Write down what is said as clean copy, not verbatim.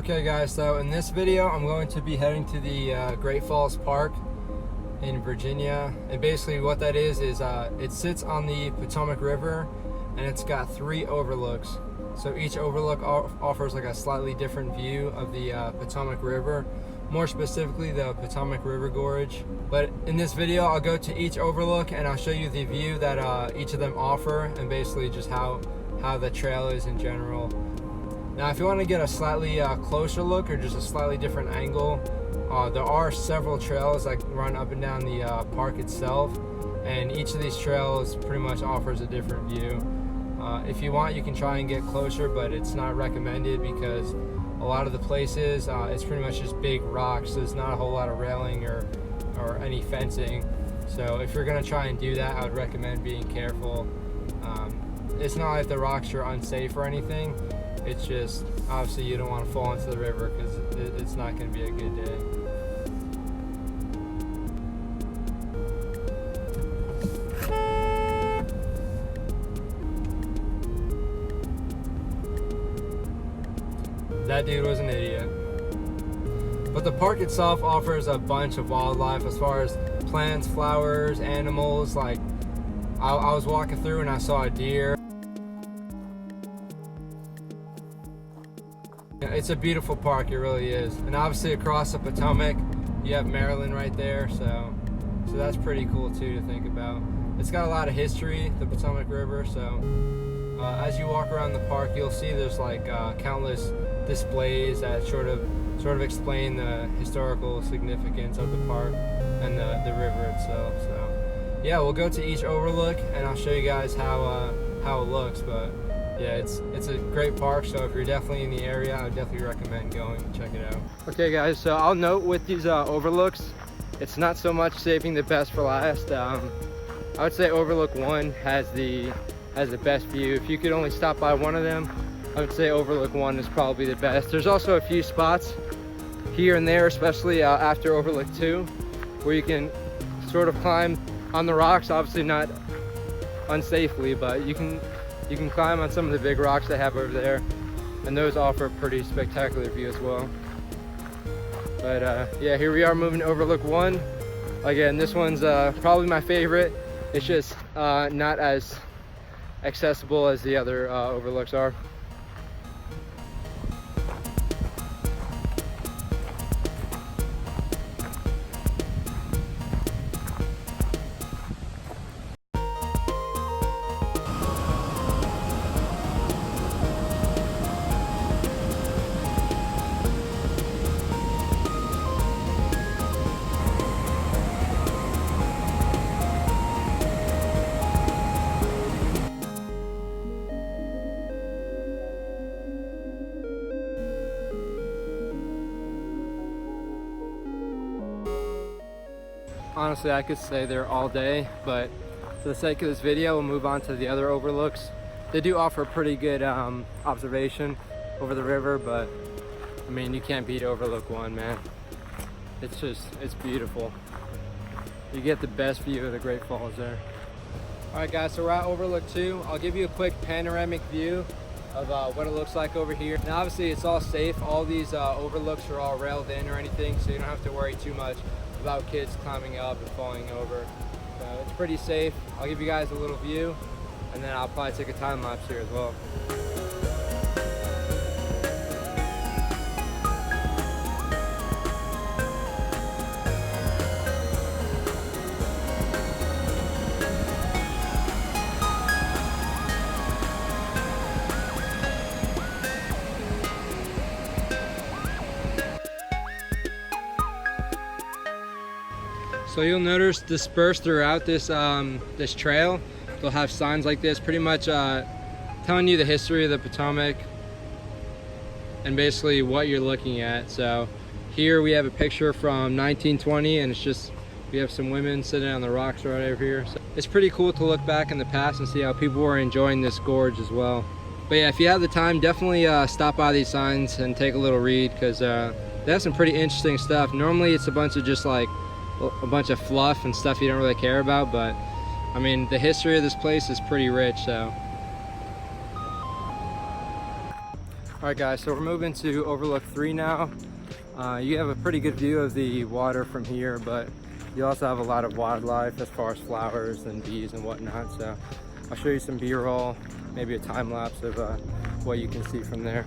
Okay guys, so in this video I'm going to be heading to the Great Falls Park in Virginia, and basically what that is it sits on the Potomac River and it's got 3 overlooks. So each overlook offers like a slightly different view of the Potomac River, more specifically the Potomac River Gorge. But in this video I'll go to each overlook and I'll show you the view that each of them offer, and basically just how the trail is in general. Now if you want to get a slightly closer look or just a slightly different angle, there are several trails that run up and down the park itself, and each of these trails pretty much offers a different view. If you want, you can try and get closer, but it's not recommended because a lot of the places it's pretty much just big rocks, so there's not a whole lot of railing or any fencing. So if you're going to try and do that, I would recommend being careful. It's not like the rocks are unsafe or anything. It's just, obviously you don't want to fall into the river because it's not going to be a good day. That dude was an idiot. But the park itself offers a bunch of wildlife as far as plants, flowers, animals. Like, I was walking through and I saw a deer. It's a beautiful park, it really is. And obviously across the Potomac, you have Maryland right there, so that's pretty cool too to think about. It's got a lot of history, the Potomac River, so as you walk around the park, you'll see there's like countless displays that sort of explain the historical significance of the park and the river itself. So yeah, we'll go to each overlook and I'll show you guys how it looks. But yeah, it's a great park, so if you're definitely in the area, I would definitely recommend going and check it out. Okay guys, so I'll note with these overlooks, it's not so much saving the best for last. I would say overlook 1 has the best view. If you could only stop by one of them, I would say overlook 1 is probably the best. There's also a few spots here and there, especially after overlook 2, where you can sort of climb on the rocks, obviously not unsafely, but you can climb on some of the big rocks they have over there, and those offer a pretty spectacular view as well. But yeah, here we are moving to overlook 1. Again, this one's probably my favorite. It's just not as accessible as the other overlooks are. Honestly, I could stay there all day, but for the sake of this video, we'll move on to the other overlooks. They do offer a pretty good observation over the river, but I mean, you can't beat overlook 1, man. It's beautiful. You get the best view of the Great Falls there. All right guys, so we're at overlook 2. I'll give you a quick panoramic view of what it looks like over here. Now obviously it's all safe. All these overlooks are all railed in or anything, so you don't have to worry too much about kids climbing up and falling over. So it's pretty safe. I'll give you guys a little view, and then I'll probably take a time lapse here as well. So you'll notice dispersed throughout this this trail, they'll have signs like this, pretty much telling you the history of the Potomac and basically what you're looking at. So here we have a picture from 1920, and it's just, we have some women sitting on the rocks right over here. So it's pretty cool to look back in the past and see how people were enjoying this gorge as well. But yeah, if you have the time, definitely stop by these signs and take a little read, because they have some pretty interesting stuff. Normally it's a bunch of just like a bunch of fluff and stuff you don't really care about, but I mean, the history of this place is pretty rich. So All right, guys, so we're moving to Overlook 3 now. You have a pretty good view of the water from here, but you also have a lot of wildlife as far as flowers and bees and whatnot. So I'll show you some B-roll, maybe a time lapse of what you can see from there.